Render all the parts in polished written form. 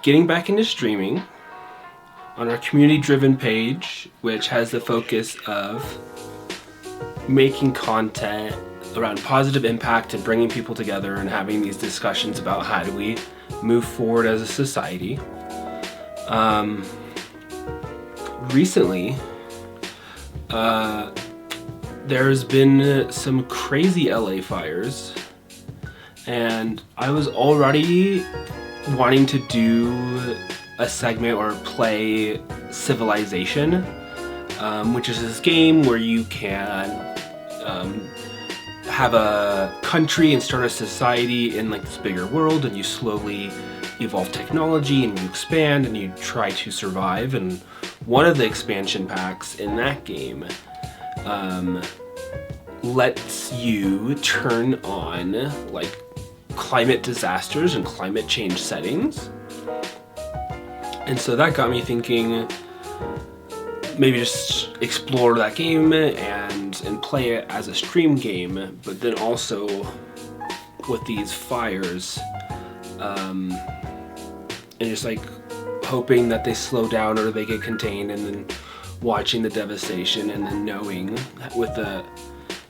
getting back into streaming on our community-driven page, which has the focus of making content around positive impact and bringing people together and having these discussions about how do we move forward as a society. Recently, there's been some crazy LA fires, and I was already wanting to do a segment or play Civilization, which is this game where you can have a country and start a society in like this bigger world, and you slowly evolve technology and you expand and you try to survive. And one of the expansion packs in that game lets you turn on like climate disasters and climate change settings. And so that got me thinking, maybe just explore that game and play it as a stream game, but then also with these fires, and just like hoping that they slow down or they get contained, and then watching the devastation, and then knowing with the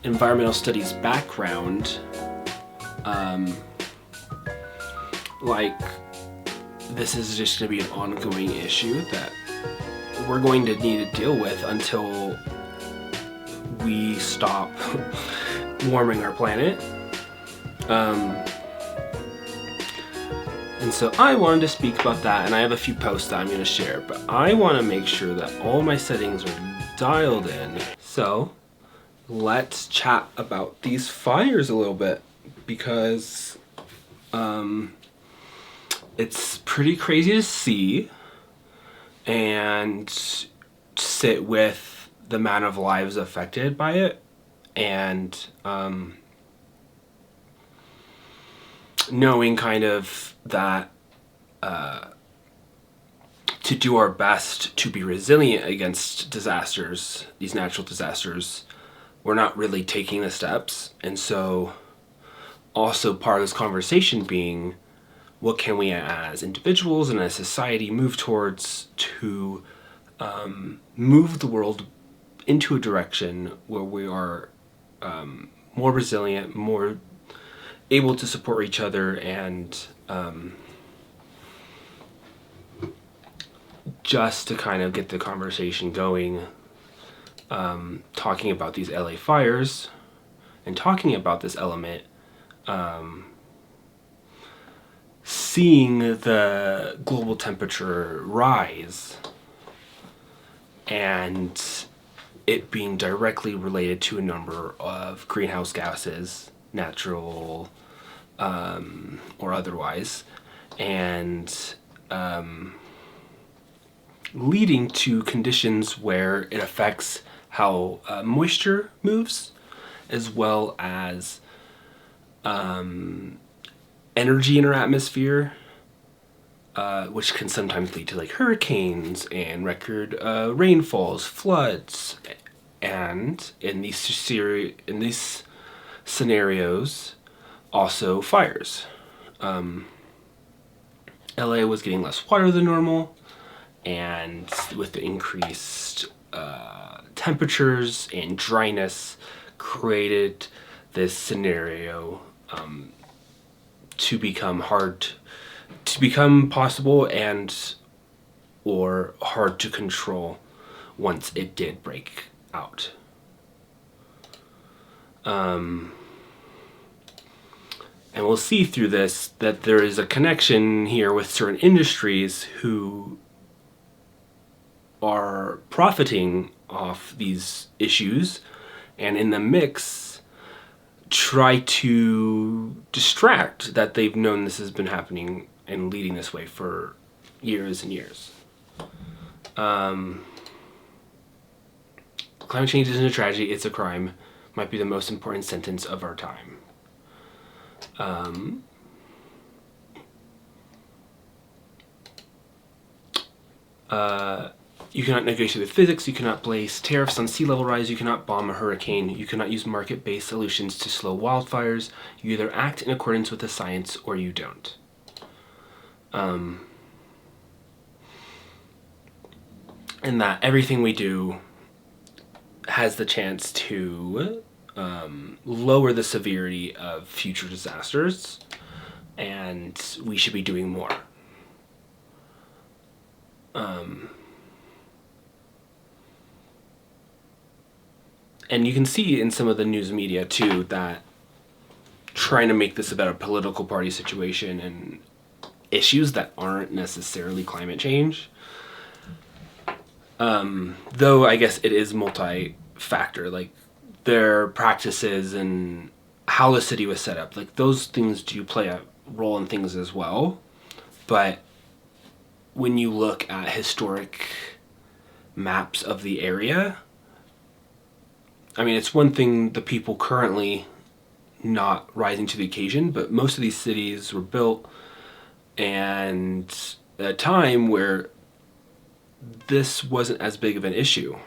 environmental studies background, like this is just going to be an ongoing issue that we're going to need to deal with until we stop warming our planet. And so I wanted to speak about that, and I have a few posts that I'm going to share, but I want to make sure that all my settings are dialed in. So let's chat about these fires a little bit, because it's pretty crazy to see and sit with the amount of lives affected by it, and knowing kind of that to do our best to be resilient against disasters, these natural disasters, we're not really taking the steps. And so also part of this conversation being, what can we as individuals and as society move towards to move the world into a direction where we are more resilient, more able to support each other, and just to kind of get the conversation going, talking about these LA fires and talking about this element, seeing the global temperature rise and it being directly related to a number of greenhouse gases, natural or otherwise, and leading to conditions where it affects how moisture moves, as well as energy in our atmosphere, which can sometimes lead to like hurricanes and record rainfalls, floods, and in these scenarios, also fires. LA was getting less water than normal, and with the increased temperatures and dryness, created this scenario to become possible and or hard to control once it did break out. And we'll see through this that there is a connection here with certain industries who are profiting off these issues, and in the mix try to distract that they've known this has been happening and leading this way for years and years. Climate change isn't a tragedy, it's a crime, might be the most important sentence of our time. You cannot negotiate with physics, you cannot place tariffs on sea level rise, you cannot bomb a hurricane, you cannot use market-based solutions to slow wildfires. You either act in accordance with the science or you don't. and that everything we do has the chance to lower the severity of future disasters, and we should be doing more. And you can see in some of the news media too that trying to make this about a political party situation and issues that aren't necessarily climate change. Though I guess it is multi-factor, like their practices and how the city was set up, like those things do play a role in things as well. But when you look at historic maps of the area, I mean, it's one thing the people currently not rising to the occasion, but most of these cities were built and at a time where this wasn't as big of an issue,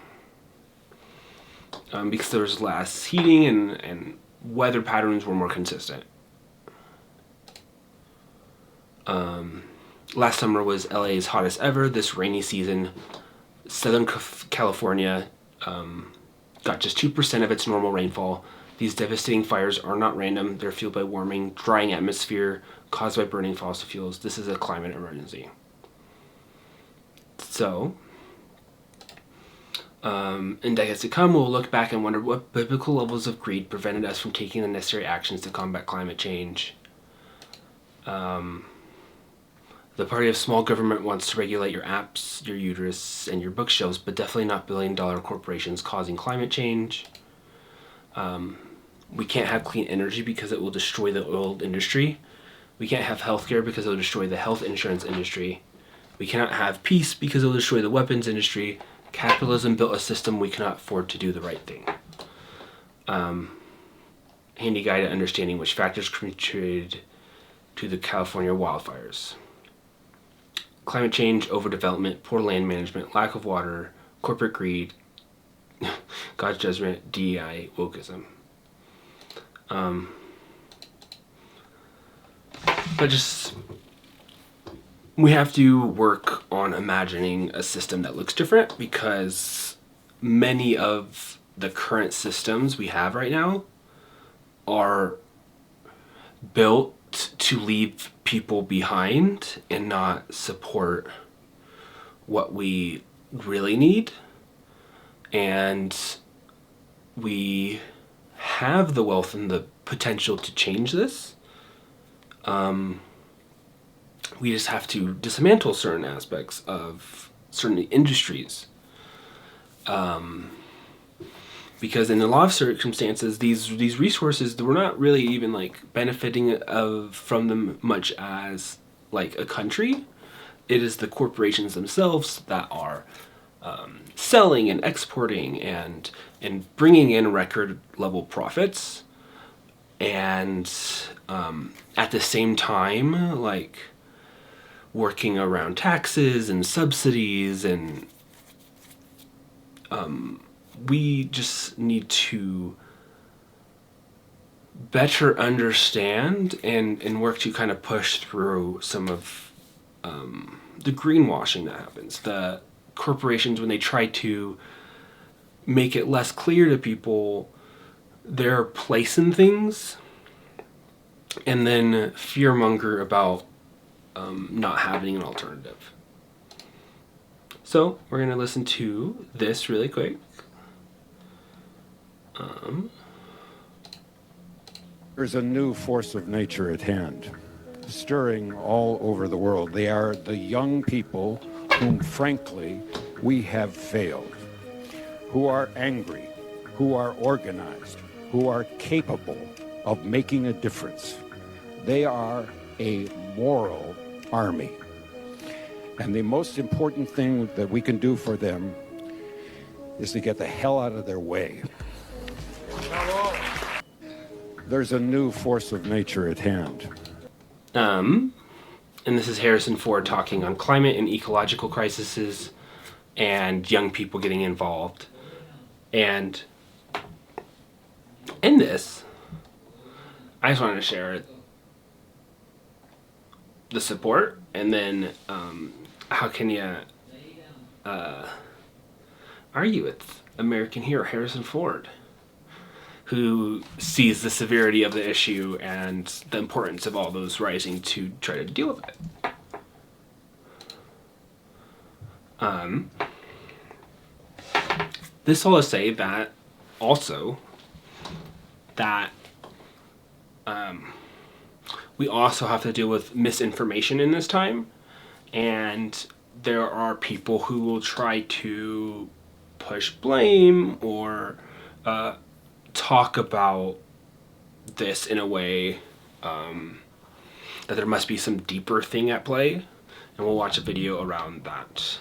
because there was less heating and weather patterns were more consistent. Last summer was LA's hottest ever. This rainy season, Southern California got just 2% of its normal rainfall. These devastating fires are not random. They're fueled by warming, drying atmosphere caused by burning fossil fuels. This is a climate emergency. So, in decades to come, we'll look back and wonder what biblical levels of greed prevented us from taking the necessary actions to combat climate change. The party of small government wants to regulate your apps, your uterus, and your bookshelves, but definitely not billion-dollar corporations causing climate change. We can't have clean energy because it will destroy the oil industry. We can't have healthcare because it will destroy the health insurance industry. We cannot have peace because it will destroy the weapons industry. Capitalism built a system we cannot afford to do the right thing. Handy guide to understanding which factors contributed to the California wildfires. Climate change, overdevelopment, poor land management, lack of water, corporate greed, God's judgment, DEI, wokeism. But just, we have to work on imagining a system that looks different, because many of the current systems we have right now are built to leave people behind and not support what we really need. And we have the wealth and the potential to change this. We just have to dismantle certain aspects of certain industries. Because in a lot of circumstances, these resources, we're not really even like benefiting from them much as like a country. It is the corporations themselves that are selling and exporting and bringing in record level profits, and at the same time like working around taxes and subsidies, and we just need to better understand and work to kind of push through some of the greenwashing that happens. The corporations, when they try to make it less clear to people their place in things, and then fearmonger about not having an alternative. So we're going to listen to this really quick. There's a new force of nature at hand, stirring all over the world. They are the young people whom, frankly, we have failed, who are angry, who are organized, who are capable of making a difference. They are a moral army. And the most important thing that we can do for them is to get the hell out of their way. There's a new force of nature at hand. And this is Harrison Ford talking on climate and ecological crises and young people getting involved. And in this, I just wanted to share the support, and then how can you argue it's American hero Harrison Ford, who sees the severity of the issue and the importance of all those rising to try to deal with it. This all to say that also that we also have to deal with misinformation in this time, and there are people who will try to push blame or talk about this in a way that there must be some deeper thing at play, and we'll watch a video around that.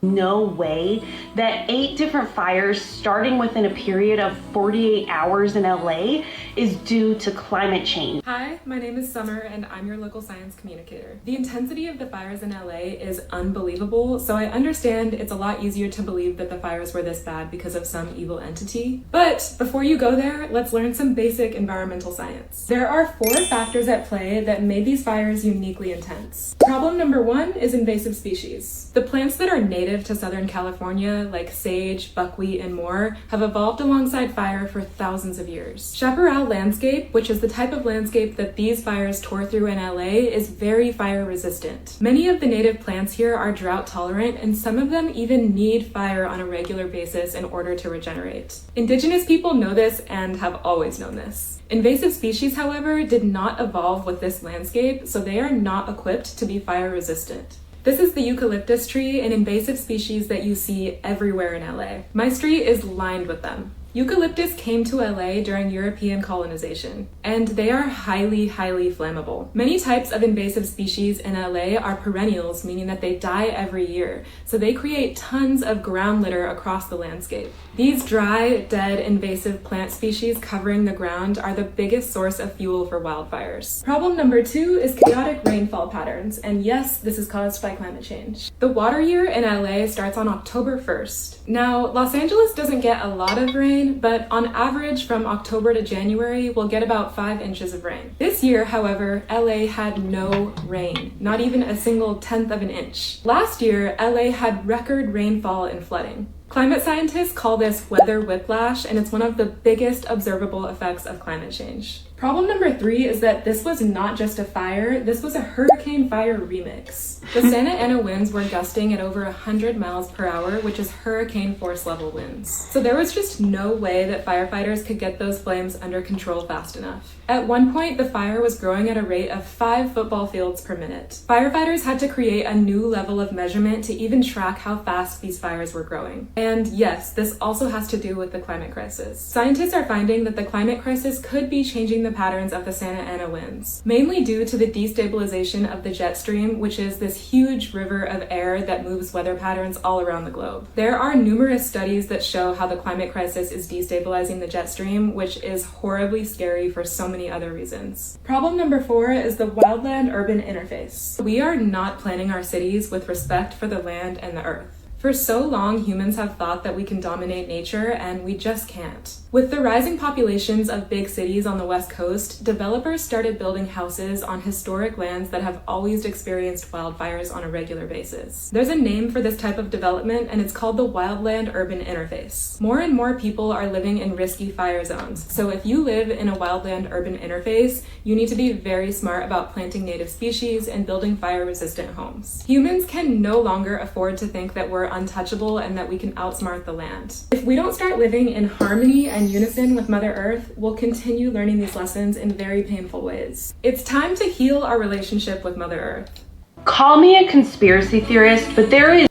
No way that 8 different fires starting within a period of 48 hours in LA is due to climate change. Hi, my name is Summer and I'm your local science communicator. The intensity of the fires in LA is unbelievable, so I understand it's a lot easier to believe that the fires were this bad because of some evil entity. But before you go there, let's learn some basic environmental science. There are 4 factors at play that made these fires uniquely intense. Problem number 1 is invasive species. The plants that are native to Southern California, like sage, buckwheat, and more, have evolved alongside fire for thousands of years. Chaparral landscape, which is the type of landscape that these fires tore through in LA, is very fire resistant. Many of the native plants here are drought tolerant, and some of them even need fire on a regular basis in order to regenerate. Indigenous people know this and have always known this. Invasive species, however, did not evolve with this landscape, so they are not equipped to be fire resistant. This is the eucalyptus tree, an invasive species that you see everywhere in LA. My street is lined with them. Eucalyptus came to LA during European colonization, and they are highly flammable. Many types of invasive species in LA are perennials, meaning that they die every year, so they create tons of ground litter across the landscape. These dry, dead, invasive plant species covering the ground are the biggest source of fuel for wildfires. Problem number 2 is chaotic rainfall patterns, and yes, this is caused by climate change. The water year in LA starts on October 1st. Now, Los Angeles doesn't get a lot of rain, but on average from October to January, we'll get about 5 inches of rain. This year, however, LA had no rain, not even a single 1/10 of an inch. Last year, LA had record rainfall and flooding. Climate scientists call this weather whiplash, and it's one of the biggest observable effects of climate change. Problem number 3 is that this was not just a fire, this was a hurricane fire remix. The Santa Ana winds were gusting at over 100 miles per hour, which is hurricane force level winds. So there was just no way that firefighters could get those flames under control fast enough. At one point, the fire was growing at a rate of 5 football fields per minute. Firefighters had to create a new level of measurement to even track how fast these fires were growing. And yes, this also has to do with the climate crisis. Scientists are finding that the climate crisis could be changing the patterns of the Santa Ana winds, mainly due to the destabilization of the jet stream, which is this huge river of air that moves weather patterns all around the globe. There are numerous studies that show how the climate crisis is destabilizing the jet stream, which is horribly scary for so many other reasons. Problem number 4 is the wildland-urban interface. We are not planning our cities with respect for the land and the earth. For so long, humans have thought that we can dominate nature, and we just can't. With the rising populations of big cities on the West Coast, developers started building houses on historic lands that have always experienced wildfires on a regular basis. There's a name for this type of development, and it's called the wildland-urban interface. More and more people are living in risky fire zones, so if you live in a wildland-urban interface, you need to be very smart about planting native species and building fire-resistant homes. Humans can no longer afford to think that we're untouchable and that we can outsmart the land. If we don't start living in harmony and unison with Mother Earth, we'll continue learning these lessons in very painful ways. It's time to heal our relationship with Mother Earth. Call me a conspiracy theorist, but there is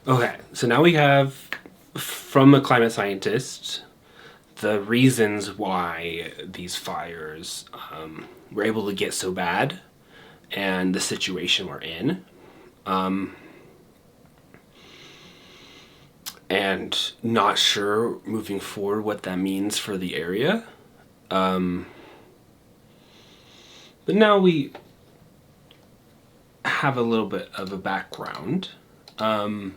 Okay, so now we have, from a climate scientist, the reasons why these fires were able to get so bad and the situation we're in. And not sure moving forward what that means for the area. But now we have a little bit of a background. I'm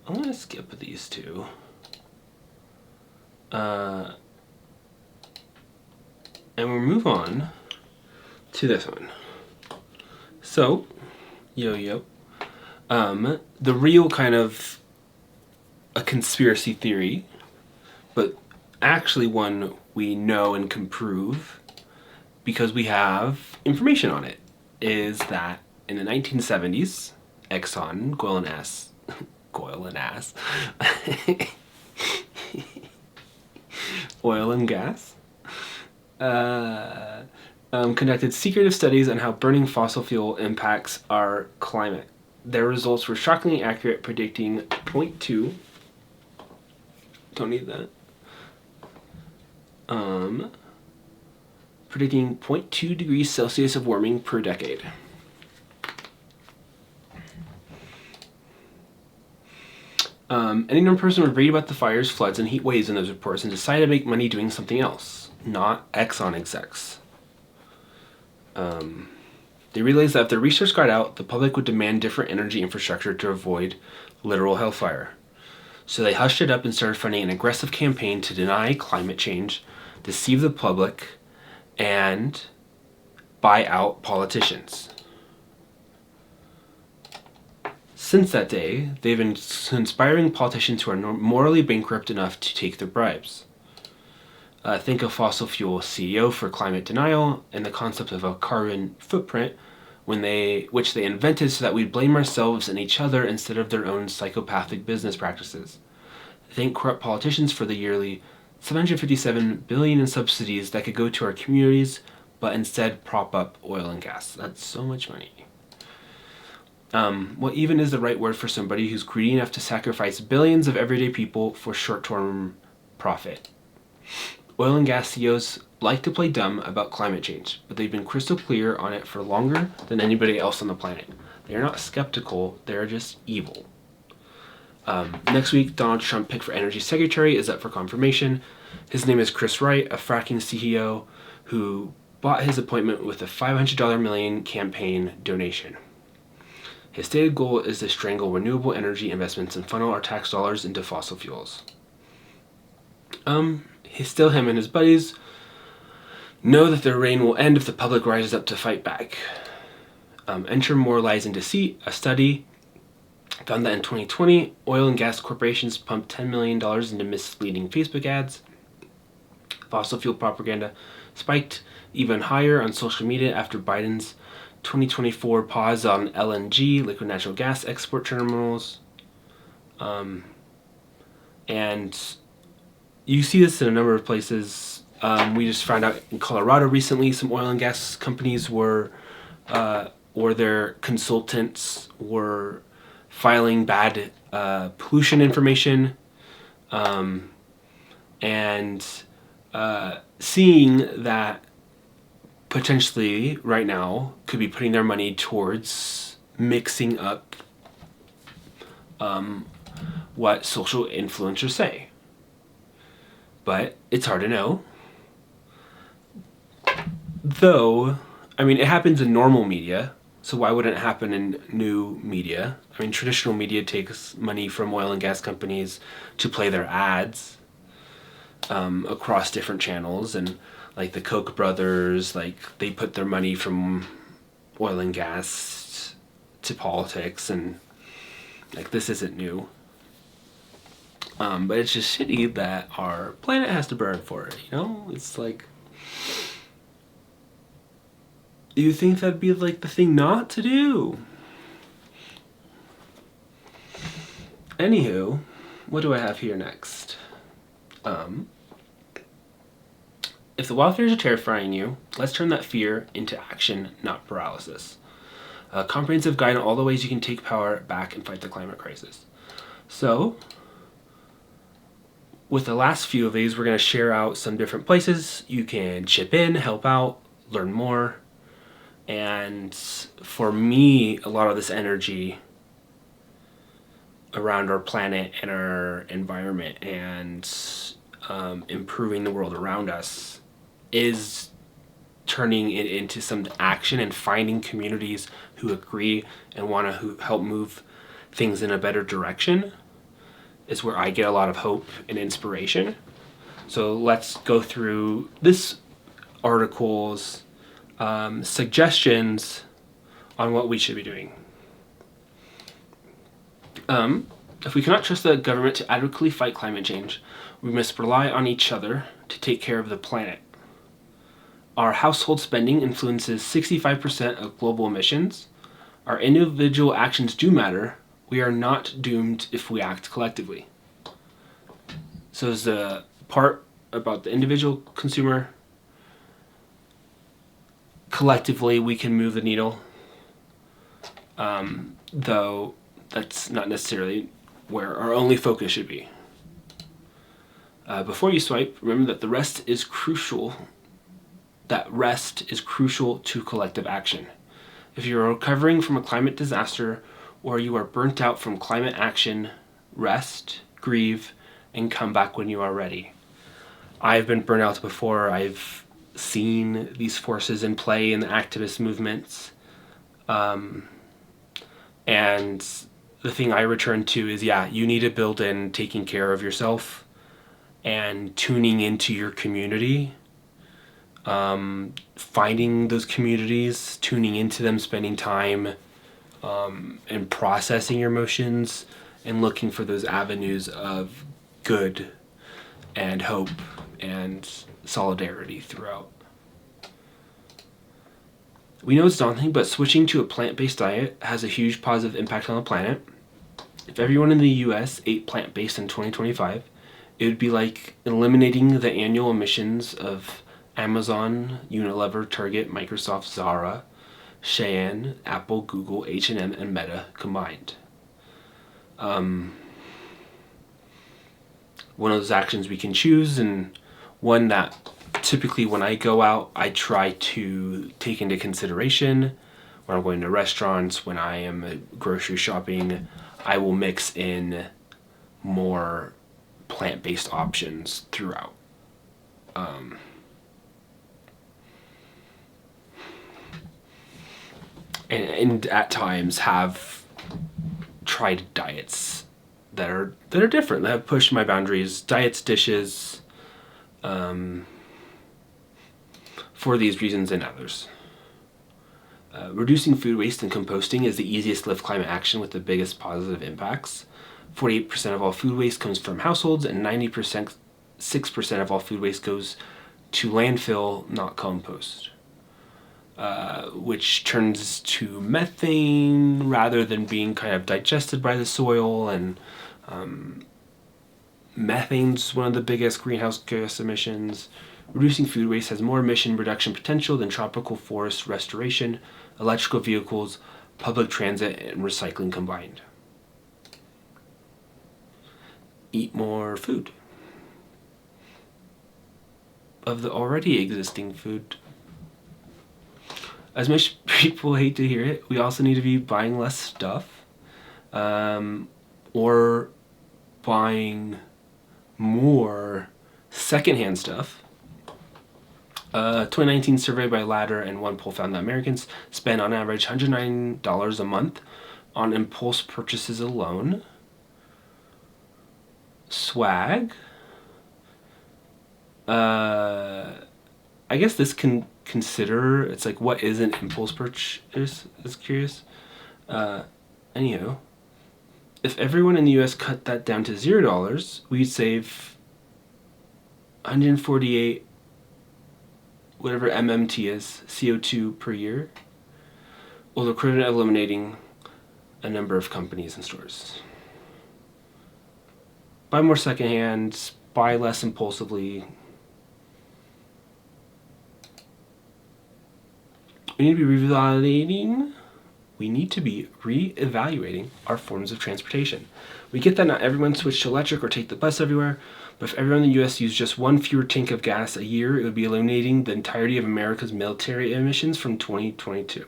gonna skip these two. And we'll move on to this one. So, yo-yo. The real kind of a conspiracy theory, but actually one we know and can prove because we have information on it, is that in the 1970s, Exxon, oil and gas, conducted secretive studies on how burning fossil fuel impacts our climate. Their results were shockingly accurate, predicting 0.2. Don't need that. Predicting 0.2 degrees Celsius of warming per decade. Any known person would read about the fires, floods, and heat waves in those reports and decide to make money doing something else, not Exxon execs. They realized that if their research got out, the public would demand different energy infrastructure to avoid literal hellfire. So they hushed it up and started funding an aggressive campaign to deny climate change, deceive the public, and buy out politicians. Since that day, they've been inspiring politicians who are morally bankrupt enough to take their bribes. Think of fossil fuel CEO for climate denial and the concept of a carbon footprint, which they invented so that we'd blame ourselves and each other instead of their own psychopathic business practices. Think corrupt politicians for the yearly $757 billion in subsidies that could go to our communities, but instead prop up oil and gas. That's so much money. What even is the right word for somebody who's greedy enough to sacrifice billions of everyday people for short-term profit? Oil and gas CEOs like to play dumb about climate change, but they've been crystal clear on it for longer than anybody else on the planet. They're not skeptical, they're just evil. Next week, Donald Trump picked for Energy Secretary is up for confirmation. His name is Chris Wright, a fracking CEO who bought his appointment with a $500 million campaign donation. His stated goal is to strangle renewable energy investments and funnel our tax dollars into fossil fuels. Still him and his buddies know that their reign will end if the public rises up to fight back. Enter More Lies and Deceit. A study found that in 2020, oil and gas corporations pumped $10 million into misleading Facebook ads. Fossil fuel propaganda spiked even higher on social media after Biden's 2024 pause on LNG, liquid natural gas export terminals. And you see this in a number of places. We just found out in Colorado recently some oil and gas companies were, or their consultants were filing bad pollution information, and seeing that potentially right now could be putting their money towards mixing up what social influencers say. But it's hard to know. Though, I mean, it happens in normal media, so why wouldn't it happen in new media? I mean, traditional media takes money from oil and gas companies to play their ads across different channels, and like the Koch brothers, like they put their money from oil and gas to politics, and like this isn't new. But it's just shitty that our planet has to burn for it, you know? It's like, you think that'd be like the thing not to do. Anywho, what do I have here next? If the wildfires are terrifying you, let's turn that fear into action, not paralysis. A comprehensive guide on all the ways you can take power back and fight the climate crisis. So, with the last few of these, we're going to share out some different places you can chip in, help out, learn more. And for me, a lot of this energy around our planet and our environment and improving the world around us is turning it into some action and finding communities who agree and want to help move things in a better direction is where I get a lot of hope and inspiration. So let's go through this article's suggestions on what we should be doing. If we cannot trust the government to adequately fight climate change, we must rely on each other to take care of the planet. Our household spending influences 65% of global emissions. Our individual actions do matter. We are not doomed if we act collectively. So there's the part about the individual consumer. Collectively, we can move the needle. Though that's not necessarily where our only focus should be. Before you swipe, remember that rest is crucial to collective action. If you are recovering from a climate disaster or you are burnt out from climate action, rest, grieve, and come back when you are ready. I've been burnt out before. I've seen these forces in play in the activist movements. And the thing I return to is, you need to build in taking care of yourself and tuning into your community. Finding those communities, tuning into them, spending time, and processing your emotions and looking for those avenues of good and hope and solidarity throughout. We know it's daunting, but switching to a plant-based diet has a huge positive impact on the planet. If everyone in the US ate plant-based in 2025, it would be like eliminating the annual emissions of Amazon, Unilever, Target, Microsoft, Zara, Shein, Apple, Google, H&M, and Meta combined. One of those actions we can choose, and one that typically when I go out, I try to take into consideration. When I'm going to restaurants, when I am grocery shopping, I will mix in more plant-based options throughout. And at times have tried diets that are different, that have pushed my boundaries, diets, dishes, for these reasons and others. Reducing food waste and composting is the easiest lift climate action with the biggest positive impacts. 48% of all food waste comes from households, and 6% of all food waste goes to landfill, not compost. Which turns to methane rather than being kind of digested by the soil, and methane's one of the biggest greenhouse gas emissions. Reducing food waste has more emission reduction potential than tropical forest restoration, electrical vehicles, public transit, and recycling combined. Eat more food. Of the already existing food. As much people hate to hear it, we also need to be buying less stuff, or buying more secondhand stuff. 2019 survey by Ladder and one poll found that Americans spend on average $109 a month on impulse purchases alone. Swag. I guess this can consider, it's like, what is an impulse purchase? Is curious. Anyhow, if everyone in the US cut that down to $0, we'd save 148 whatever MMT is, CO2 per year, or the equivalent of eliminating a number of companies and stores. Buy more secondhand, buy less impulsively. We need to be reevaluating our forms of transportation. We get that not everyone switch to electric or take the bus everywhere, but if everyone in the US used just one fewer tank of gas a year, it would be eliminating the entirety of America's military emissions from 2022.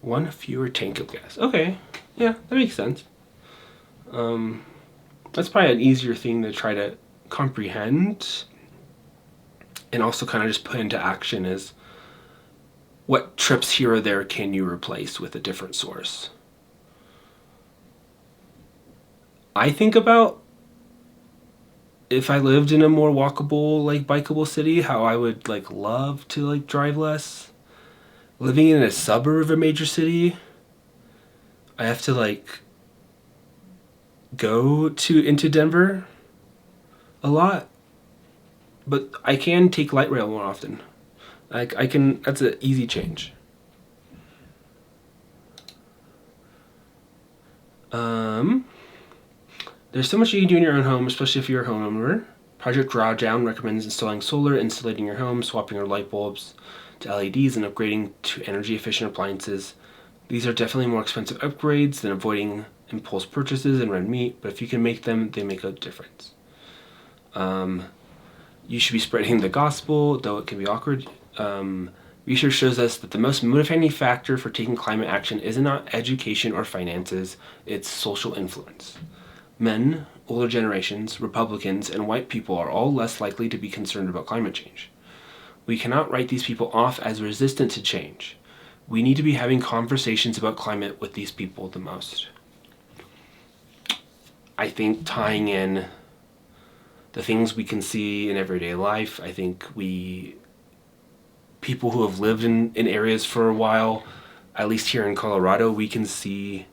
One fewer tank of gas. Okay, yeah, that makes sense. That's probably an easier thing to try to comprehend and also kind of just put into action is, what trips here or there can you replace with a different source? I think about if I lived in a more walkable, bikeable city, how I would love to drive less. living in a suburb of a major city, I have to like go into Denver a lot, but I can take light rail more often. Like I can, that's an easy change. There's so much you can do in your own home, especially if you're a homeowner. Project Drawdown recommends installing solar, insulating your home, swapping your light bulbs to LEDs, and upgrading to energy efficient appliances. These are definitely more expensive upgrades than avoiding impulse purchases and red meat, but if you can make them, they make a difference. You should be spreading the gospel, though it can be awkward. Research shows us that the most motivating factor for taking climate action is not education or finances, it's social influence. Men, older generations, Republicans, and white people are all less likely to be concerned about climate change. We cannot write these people off as resistant to change. We need to be having conversations about climate with these people the most. I think tying in the things we can see in everyday life, I think people who have lived in areas for a while, at least here in Colorado, we can see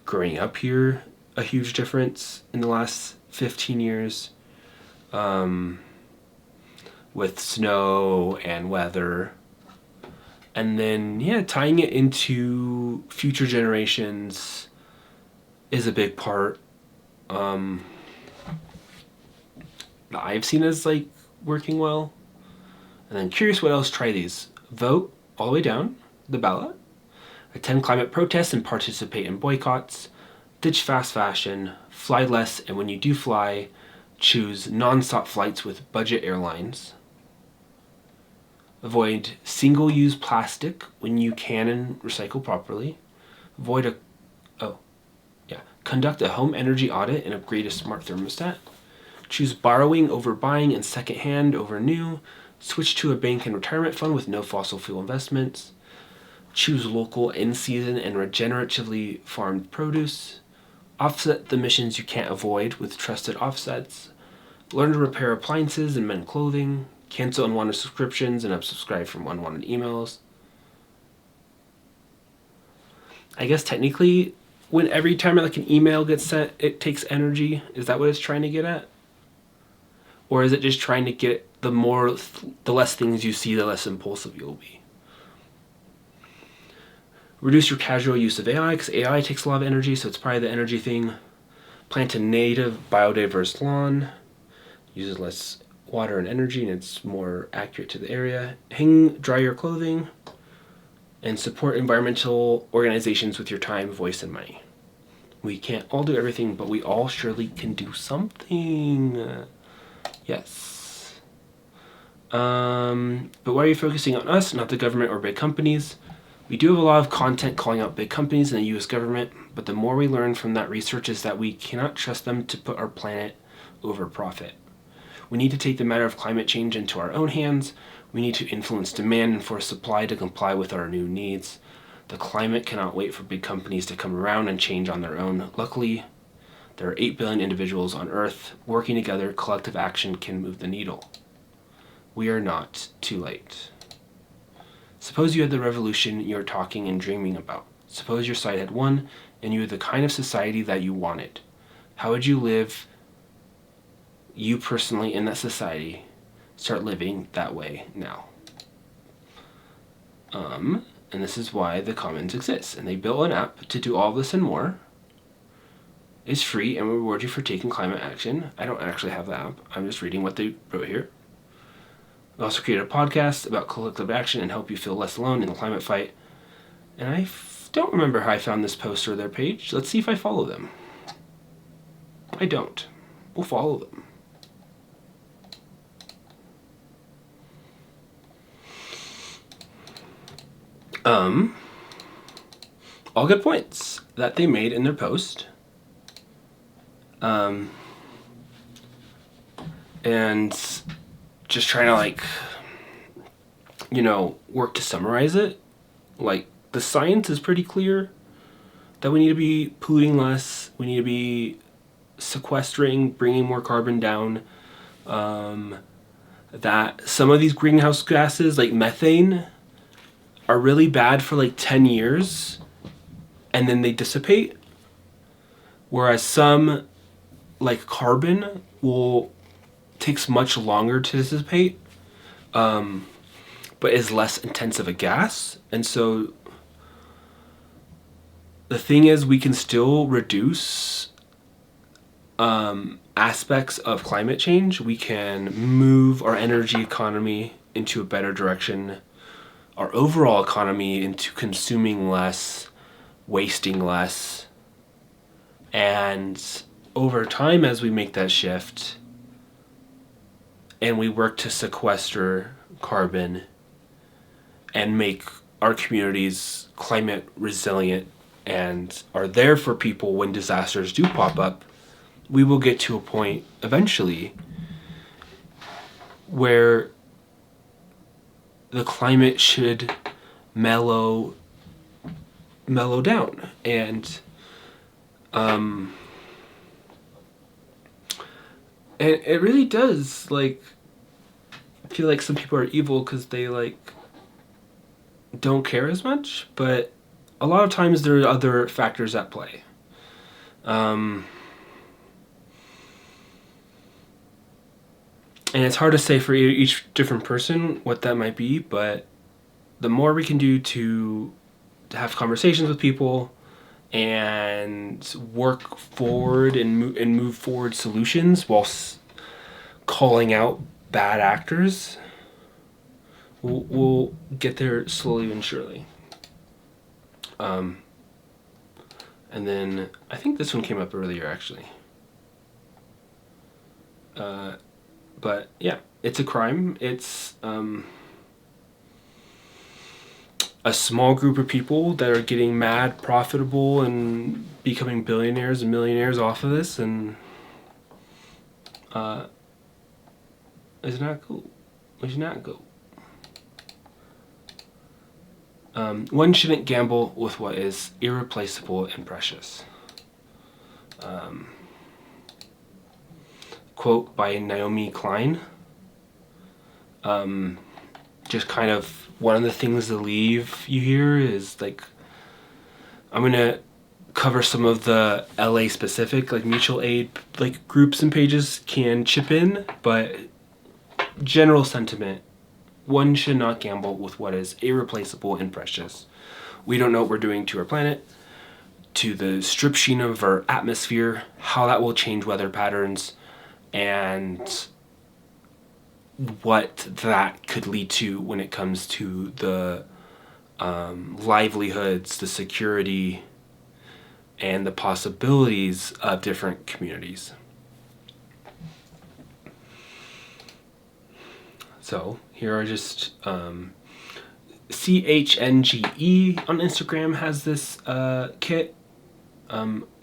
growing up here a huge difference in the last 15 years with snow and weather. And then, tying it into future generations is a big part. That I've seen as like working well. And then curious what else, try these. Vote all the way down the ballot. Attend climate protests and participate in boycotts. Ditch fast fashion. Fly less, and when you do fly, choose non-stop flights with budget airlines. Avoid single-use plastic when you can and recycle properly. Conduct a home energy audit and upgrade a smart thermostat. Choose borrowing over buying and secondhand over new. Switch to a bank and retirement fund with no fossil fuel investments. Choose local, in-season, and regeneratively farmed produce. Offset the emissions you can't avoid with trusted offsets. Learn to repair appliances and mend clothing. Cancel unwanted subscriptions and unsubscribe from unwanted emails. I guess technically, when every time like an email gets sent, it takes energy. Is that what it's trying to get at? Or is it just trying to get the less things you see, the less impulsive you'll be? Reduce your casual use of AI, because AI takes a lot of energy, so it's probably the energy thing. Plant a native, biodiverse lawn. Uses less water and energy, and it's more accurate to the area. Dry your clothing. And support environmental organizations with your time, voice, and money. We can't all do everything, but we all surely can do something. Yes. But why are you focusing on us, not the government or big companies? We do have a lot of content calling out big companies and the US government, but the more we learn from that research is that we cannot trust them to put our planet over profit. We need to take the matter of climate change into our own hands. We need to influence demand and force supply to comply with our new needs. The climate cannot wait for big companies to come around and change on their own. Luckily, there are 8 billion individuals on Earth. Working together, collective action can move the needle. We are not too late. Suppose you had the revolution you're talking and dreaming about. Suppose your side had won and you had the kind of society that you wanted. How would you live, you personally, in that society? Start living that way now. And this is why the Commons exists. And they built an app to do all this and more. It's free and will reward you for taking climate action. I don't actually have the app. I'm just reading what they wrote here. We also created a podcast about collective action and help you feel less alone in the climate fight. And I don't remember how I found this post or their page. Let's see if I follow them. I don't. We'll follow them. All good points that they made in their post. And just trying to work to summarize it. Like, the science is pretty clear that we need to be polluting less. We need to be sequestering, bringing more carbon down. That some of these greenhouse gases, like methane, are really bad for like 10 years and then they dissipate. Whereas some, like carbon, takes much longer to dissipate, but is less intense of a gas. And so the thing is, we can still reduce aspects of climate change. We can move our energy economy into a better direction, our overall economy into consuming less, wasting less. And over time, as we make that shift and we work to sequester carbon and make our communities climate resilient and are there for people when disasters do pop up, we will get to a point eventually where the climate should mellow down. And it really does, like, feel like some people are evil because they, like, don't care as much, but a lot of times there are other factors at play. And it's hard to say for each different person what that might be, but the more we can do to have conversations with people and work forward and move forward solutions while calling out bad actors, we'll get there slowly and surely. And then I think this one came up earlier, actually. But yeah, it's a crime. It's a small group of people that are getting mad profitable and becoming billionaires and millionaires off of this, and it's not cool. It's not cool. One shouldn't gamble with what is irreplaceable and precious. Quote by Naomi Klein. Just kind of one of the things to leave you here is, like, I'm gonna cover some of the LA specific, like, mutual aid, like, groups and pages can chip in, but general sentiment: one should not gamble with what is irreplaceable and precious. We don't know what we're doing to our planet, to the strip sheen of our atmosphere, how that will change weather patterns, and what that could lead to when it comes to the livelihoods, the security, and the possibilities of different communities. So here are just CHNGE on Instagram has this kit.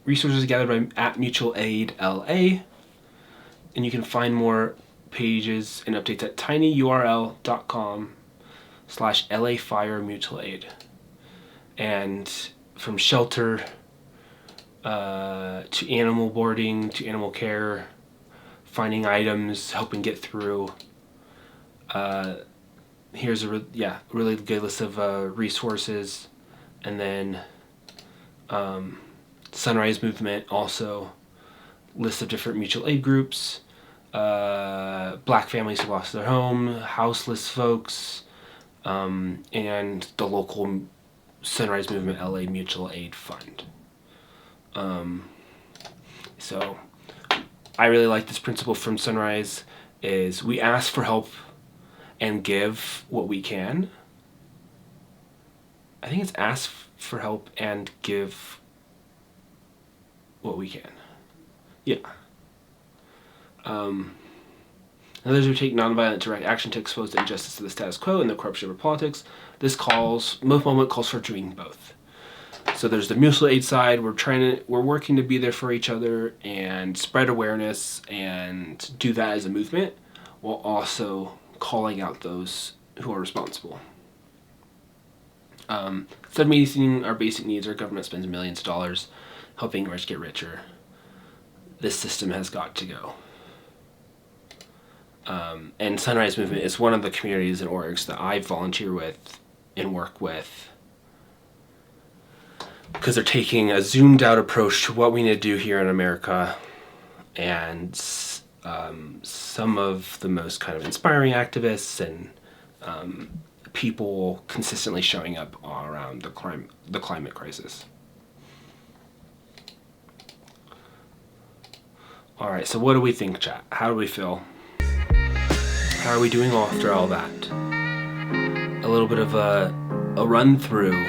Resources gathered by @MutualAidLA. And you can find more pages and updates at tinyurl.com/LA Fire Mutual Aid. And from shelter to animal boarding to animal care, finding items, helping get through. Here's a really good list of resources. And then Sunrise Movement also list of different mutual aid groups, black families who lost their home, houseless folks, and the local Sunrise Movement LA Mutual Aid Fund. So I really like this principle from Sunrise, is we ask for help and give what we can. I think it's ask for help and give what we can. Yeah. Others who take nonviolent direct action to expose the injustice of the status quo and the corruption of politics. This moment calls for doing both. So there's the mutual aid side. We're working to be there for each other and spread awareness and do that as a movement, while also calling out those who are responsible. Instead of meeting our basic needs, our government spends millions of dollars helping rich get richer. This system has got to go. And Sunrise Movement is one of the communities and orgs that I volunteer with and work with, because they're taking a zoomed out approach to what we need to do here in America. And some of the most kind of inspiring activists and people consistently showing up around the climate crisis. All right, so what do we think, chat? How do we feel? How are we doing after all that? A little bit of a run through